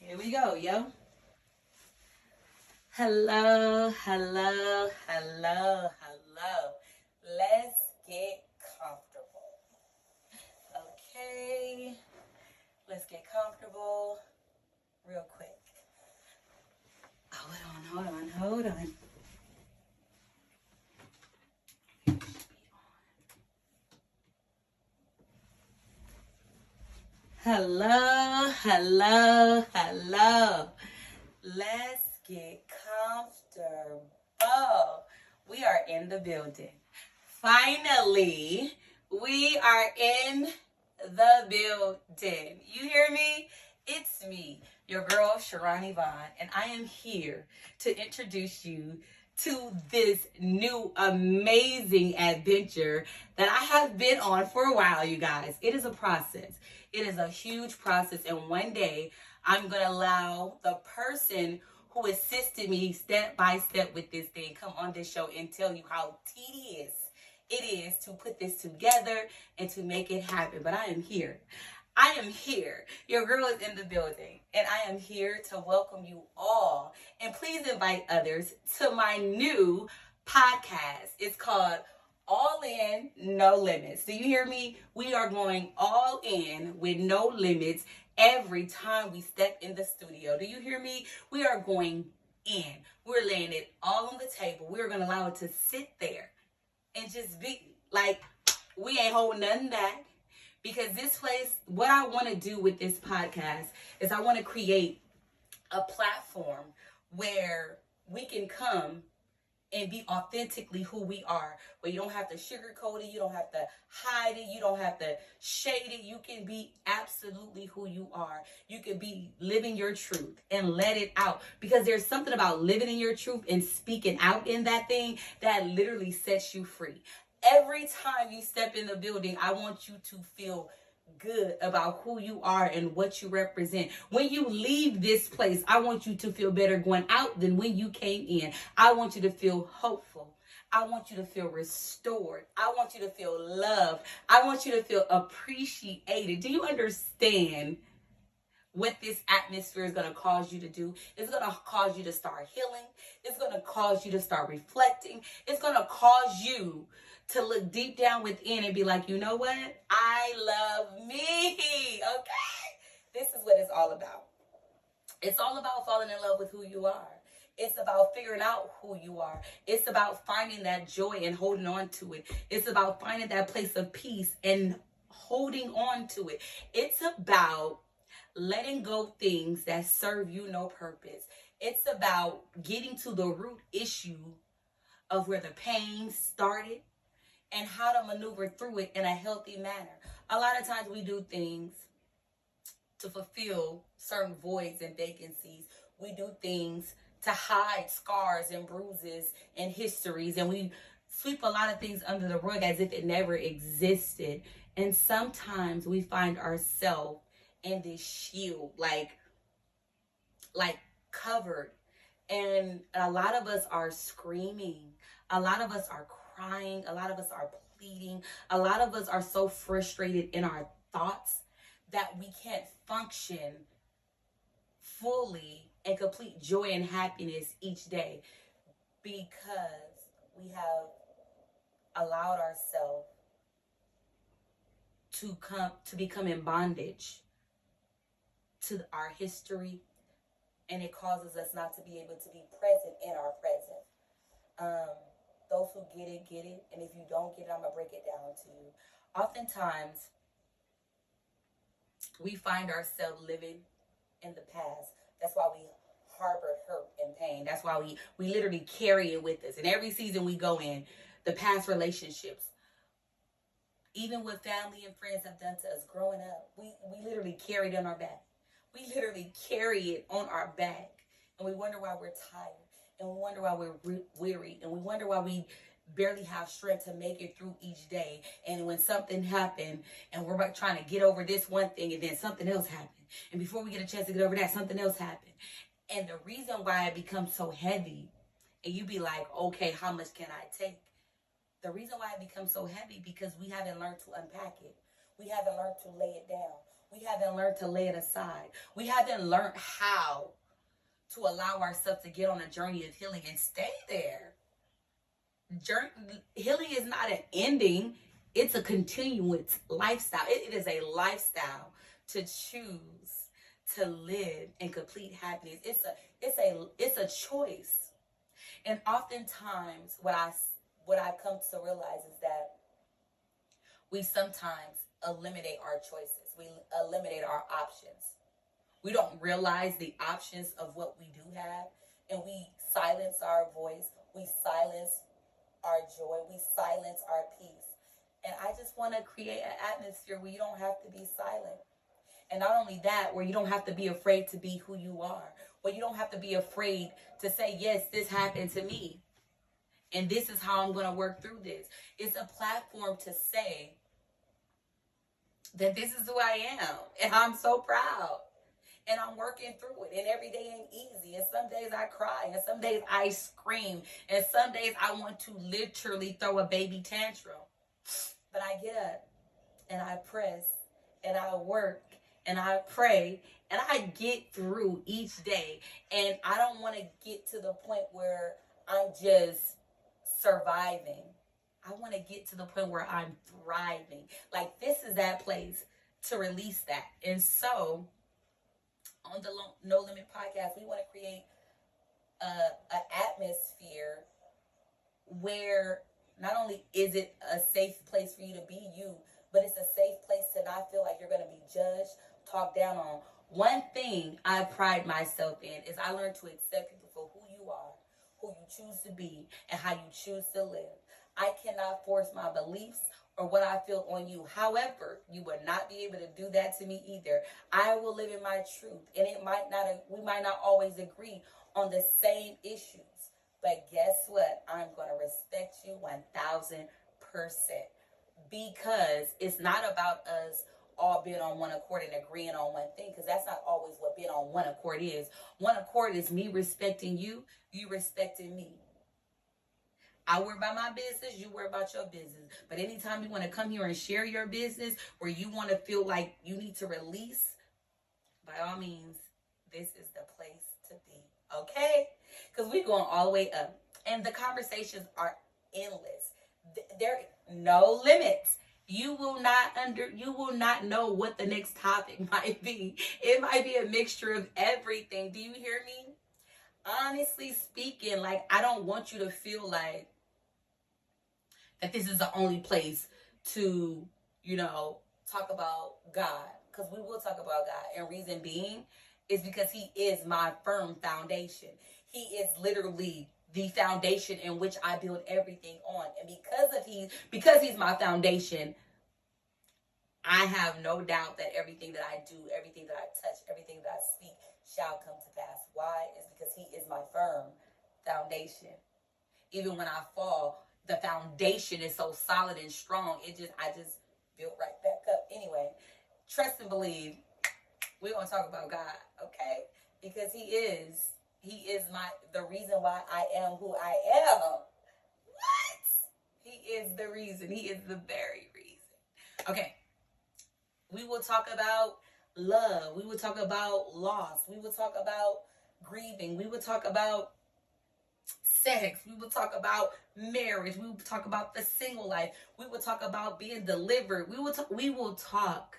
Here we go, yo. Hello, hello, hello, hello. Let's get comfortable. Okay, let's get comfortable real quick. Hold on. Hello. Let's get comfortable. We are in the building. Finally, we are in the building. You hear me? It's me, your girl, Sharani Vaughn, and I am here to introduce you to this new amazing adventure that I have been on for a while, you guys. It is a process. It is a huge process, and one day I'm going to allow the person who assisted me step by step with this thing come on this show and tell you how tedious it is to put this together and to make it happen. But I am here. I am here. Your girl is in the building, and I am here to welcome you all. And please invite others to my new podcast. It's called All In, No Limits. Do you hear me? We are going all in with no limits every time we step in the studio. Do you hear me? We are going in. We're laying it all on the table. We're going to allow it to sit there and just be like, we ain't holding nothing back. Because this place, what I want to do with this podcast is I want to create a platform where we can come and be authentically who we are, where you don't have to sugarcoat it, you don't have to hide it, you don't have to shade it. You can be absolutely who you are. You can be living your truth and let it out, because there's something about living in your truth and speaking out in that thing that literally sets you free. Every time you step in the building, I want you to feel good about who you are and what you represent. When you leave this place, I want you to feel better going out than when you came in. I want you to feel hopeful. I want you to feel restored. I want you to feel loved. I want you to feel appreciated. Do you understand what this atmosphere is going to cause you to do? It's going to cause you to start healing. It's going to cause you to start reflecting. It's going to cause you to look deep down within and be like, you know what? I love me. Okay? This is what it's all about. It's all about falling in love with who you are. It's about figuring out who you are. It's about finding that joy and holding on to it. It's about finding that place of peace and holding on to it. It's about letting go things that serve you no purpose. It's about getting to the root issue of where the pain started and how to maneuver through it in a healthy manner. A lot of times we do things to fulfill certain voids and vacancies. We do things to hide scars and bruises and histories, and we sweep a lot of things under the rug as if it never existed. And sometimes we find ourselves in this shield, like covered. And a lot of us are screaming. A lot of us are crying. A lot of us are pleading. A lot of us are so frustrated in our thoughts that we can't function fully and complete joy and happiness each day, because we have allowed ourselves to become in bondage to our history, and it causes us not to be able to be present in our present. Those who get it, and if you don't get it, I'm gonna break it down to you. Oftentimes, we find ourselves living in the past. That's why we harbor hurt and pain. That's why we literally carry it with us. And every season we go in, the past relationships, even what family and friends have done to us growing up, we literally carry it on our back. We literally carry it on our back, and we wonder why we're tired, and we wonder why we're weary, and we wonder why we barely have strength to make it through each day. And when something happened and we're trying to get over this one thing, and then something else happened, and before we get a chance to get over that, something else happened. And the reason why it becomes so heavy, and you be like, okay, how much can I take? The reason why it becomes so heavy because we haven't learned to unpack it. We haven't learned to lay it down. We haven't learned to lay it aside. We haven't learned how to allow ourselves to get on a journey of healing and stay there. Healing is not an ending, it's a continuous lifestyle. It is a lifestyle to choose to live in complete happiness. It's a choice. And oftentimes what I come to realize is that we sometimes eliminate our choices. We eliminate our options. We don't realize the options of what we do have, and we silence our voice. We silence our joy. We silence our peace. And I just want to create an atmosphere where you don't have to be silent. And not only that, where you don't have to be afraid to be who you are. Where you don't have to be afraid to say, yes, this happened to me. And this is how I'm going to work through this. It's a platform to say that this is who I am. And I'm so proud. And I'm working through it. And every day ain't easy. And some days I cry. And some days I scream. And some days I want to literally throw a baby tantrum. But I get up. And I press. And I work. And I pray. And I get through each day. And I don't want to get to the point where I'm just surviving. I want to get to the point where I'm thriving. Like, this is that place to release that. And so on the No Limit podcast, we want to create an atmosphere where not only is it a safe place for you to be you, but it's a safe place to not feel like you're going to be judged, talked down on. One thing I pride myself in is I learned to accept people for who you are, who you choose to be, and how you choose to live. I cannot force my beliefs or what I feel on you. However, you would not be able to do that to me either. I will live in my truth, and we might not always agree on the same issues. But guess what? I'm going to respect you 1,000%, because it's not about us all being on one accord and agreeing on one thing, because that's not always what being on one accord is. One accord is me respecting you, you respecting me. I worry about my business, you worry about your business. But anytime you want to come here and share your business, where you want to feel like you need to release, by all means, this is the place to be. Okay? Because we're going all the way up. And the conversations are endless. There are no limits. You will not know what the next topic might be. It might be a mixture of everything. Do you hear me? Honestly speaking, like, I don't want you to feel like that this is the only place to, talk about God. Because we will talk about God. And reason being is because he is my firm foundation. He is literally the foundation in which I build everything on. And because he's my foundation, I have no doubt that everything that I do, everything that I touch, everything that I speak shall come to pass. Why? It's because he is my firm foundation. Even when I fall, the foundation is so solid and strong. I just built right back up. Anyway, trust and believe. We're going to talk about God, okay? Because he is the reason why I am who I am. What? He is the reason. He is the very reason. Okay. We will talk about love. We will talk about loss. We will talk about grieving. We will talk about sex. We will talk about marriage. We will talk about the single life. We will talk about being delivered. We will talk.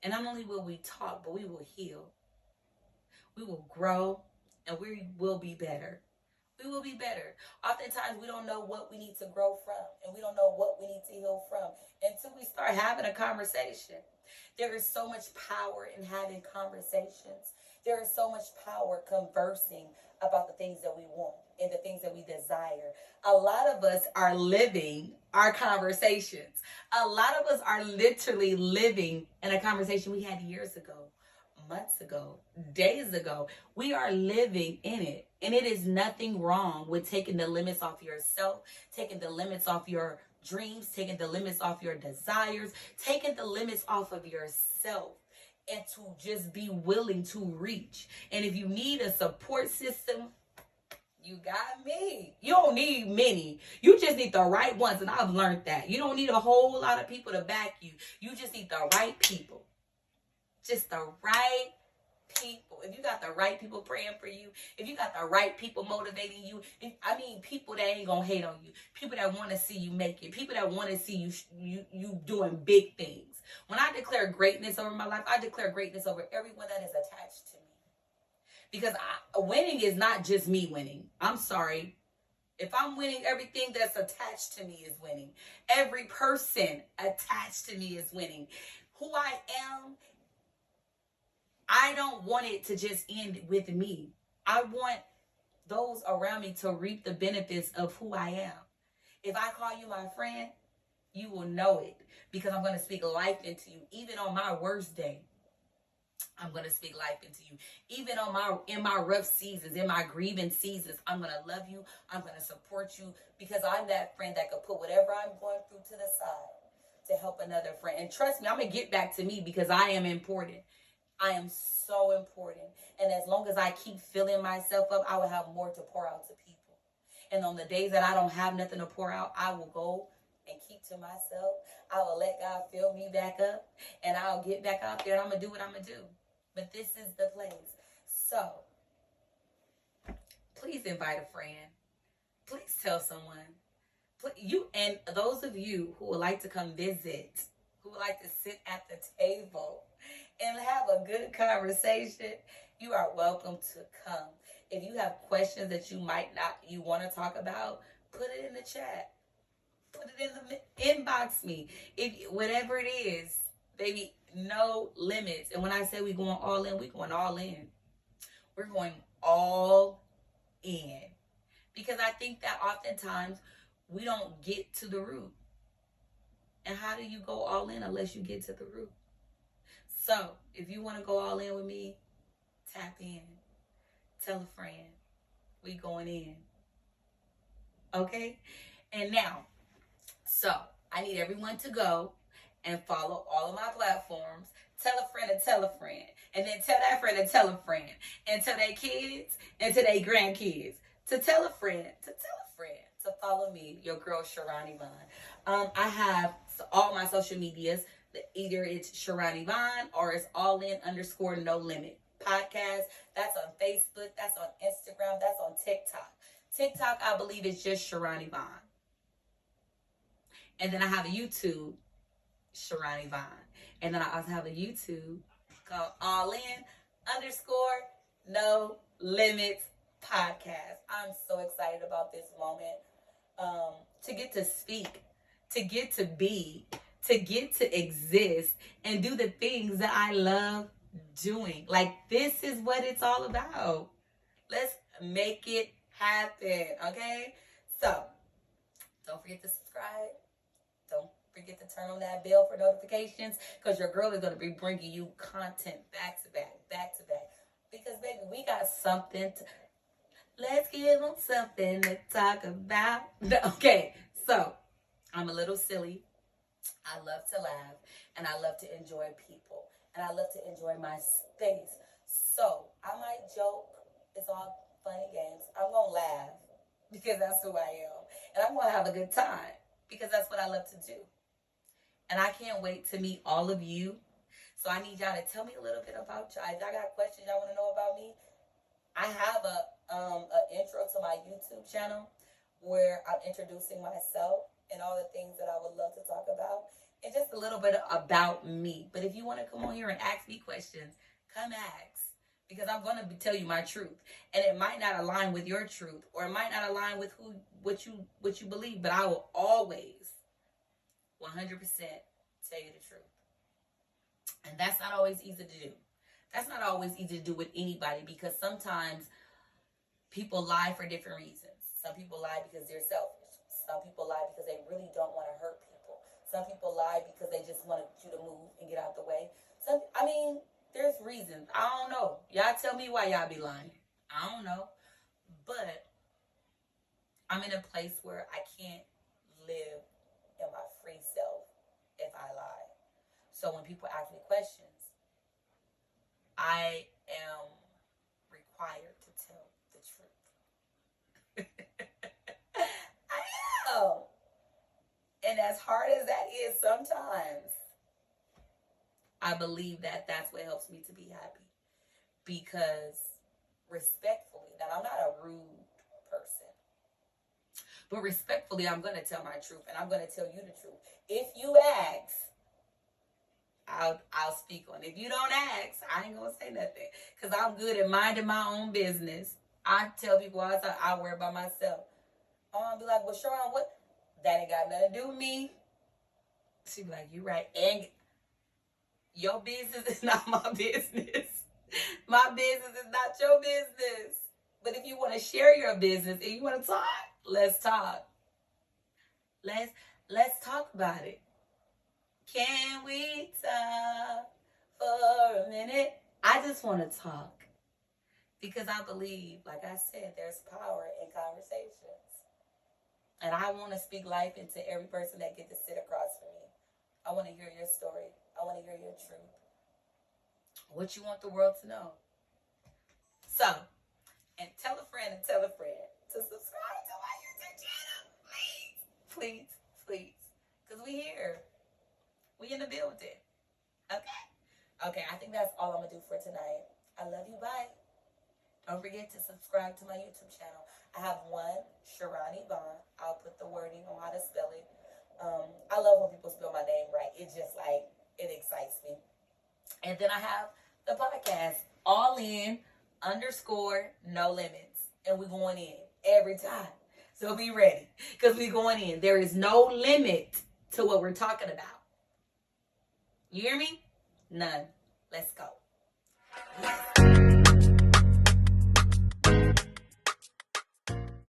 And not only will we talk, but we will heal. We will grow, and we will be better. We will be better. Oftentimes, we don't know what we need to grow from, and we don't know what we need to heal from until we start having a conversation. There is so much power in having conversations. There is so much power conversing about the things that we want and the things that we desire. A lot of us are living our conversations. A lot of us are literally living in a conversation we had years ago, months ago, days ago. We are living in it. And it is nothing wrong with taking the limits off yourself, taking the limits off your dreams, taking the limits off your desires, taking the limits off of yourself, and to just be willing to reach. And if you need a support system, you got me. You don't need many. You just need the right ones. And I've learned that. You don't need a whole lot of people to back you. You just need the right people. Just the right people. If you got the right people praying for you, if you got the right people motivating you, people that ain't gonna hate on you, people that want to see you make it, people that want to see you doing big things. When I declare greatness over my life, I declare greatness over everyone that is attached to me. Because winning is not just me winning. I'm sorry. If I'm winning, everything that's attached to me is winning. Every person attached to me is winning. Who I am, I don't want it to just end with me. I want those around me to reap the benefits of who I am. If I call you my friend, you will know it, because I'm going to speak life into you. Even on my worst day, I'm going to speak life into you. Even in my rough seasons, in my grieving seasons, I'm going to love you. I'm going to support you, because I'm that friend that could put whatever I'm going through to the side to help another friend. And trust me, I'm going to get back to me, because I am important. I am so important. And as long as I keep filling myself up, I will have more to pour out to people. And on the days that I don't have nothing to pour out, I will go and keep to myself. I will let God fill me back up, and I'll get back out there, and I'm going to do what I'm going to do. But this is the place. So, please invite a friend. Please tell someone. And those of you who would like to come visit, who would like to sit at the table and have a good conversation, you are welcome to come. If you have questions that you want to talk about, put it in the chat. Put it in the inbox me. Whatever it is, baby, no limits. And when I say we're going all in, we're going all in. We're going all in. Because I think that oftentimes we don't get to the root. And how do you go all in unless you get to the root? So, if you want to go all in with me, tap in. Tell a friend. We going in. Okay? And now, so I need everyone to go and follow all of my platforms. Tell a friend to tell a friend. And then tell that friend to tell a friend. And tell their kids and to their grandkids. To tell a friend to follow me, your girl Sharron Yvonne. I have all my social medias. Either it's Sharron Yvonne or it's allin_no_limit podcast. That's on Facebook. That's on Instagram. That's on TikTok. TikTok, I believe, is just Sharron Yvonne. And then I have a YouTube, Sharron Yvonne. And then I also have a YouTube called allin_no_limits podcast. I'm so excited about this moment. To get to speak, to get to be, to get to exist, and do the things that I love doing. Like, this is what it's all about. Let's make it happen, okay? So, don't forget to subscribe. Don't forget to turn on that bell for notifications, because your girl is going to be bringing you content back to back. Because, baby, we got something to... Let's give them something to talk about. Okay, so I'm a little silly. I love to laugh, and I love to enjoy people, and I love to enjoy my space. So I might joke. It's all funny games. I'm going to laugh because that's who I am. And I'm going to have a good time because that's what I love to do. And I can't wait to meet all of you. So I need y'all to tell me a little bit about y'all. If y'all got questions y'all want to know about me, I have a intro to my YouTube channel where I'm introducing myself and all the things that I would love to talk about, and just a little bit about me. But if you want to come on here and ask me questions, come ask, because I'm going to tell you my truth, and it might not align with your truth, or it might not align with what you believe, but I will always 100% tell you the truth. And that's not always easy to do. That's not always easy to do with anybody, because sometimes people lie for different reasons. Some people lie because they're selfish. Some people lie because they really don't want to hurt people. Some people lie because they just want you to move and get out the way. There's reasons. I don't know. Y'all tell me why y'all be lying. I don't know. But I'm in a place where I can't live in my free self if I lie. So when people ask me questions, I am required to tell the truth. I am. And as hard as that is sometimes, I believe that that's what helps me to be happy. Because respectfully, that I'm not a rude person, but respectfully, I'm going to tell my truth, and I'm going to tell you the truth. If you ask, I'll speak on it. If you don't ask, I ain't going to say nothing, because I'm good at minding my own business. I tell people all the time, I worry about myself. I'll be like, well, Sharon, what? That ain't got nothing to do with me. She be like, you right. And your business is not my business. My business is not your business. But if you want to share your business and you want to talk, let's talk. Let's talk about it. Can we talk for a minute? I just want to talk. Because I believe, like I said, there's power in conversations. And I want to speak life into every person that gets to sit across from me. I want to hear your story. I want to hear your truth. What you want the world to know. So, and tell a friend to subscribe to my YouTube channel. Please. Because we here. We in the building. Okay, I think that's all I'm going to do for tonight. I love you. Bye. Don't forget to subscribe to my YouTube channel. I have one, Sharani Bond. I'll put the wording on how to spell it. I love when people spell my name right. It's just like, it excites me. And then I have the podcast, All In _ No Limits. And we're going in every time. So be ready, because we're going in. There is no limit to what we're talking about. You hear me? None. Let's go.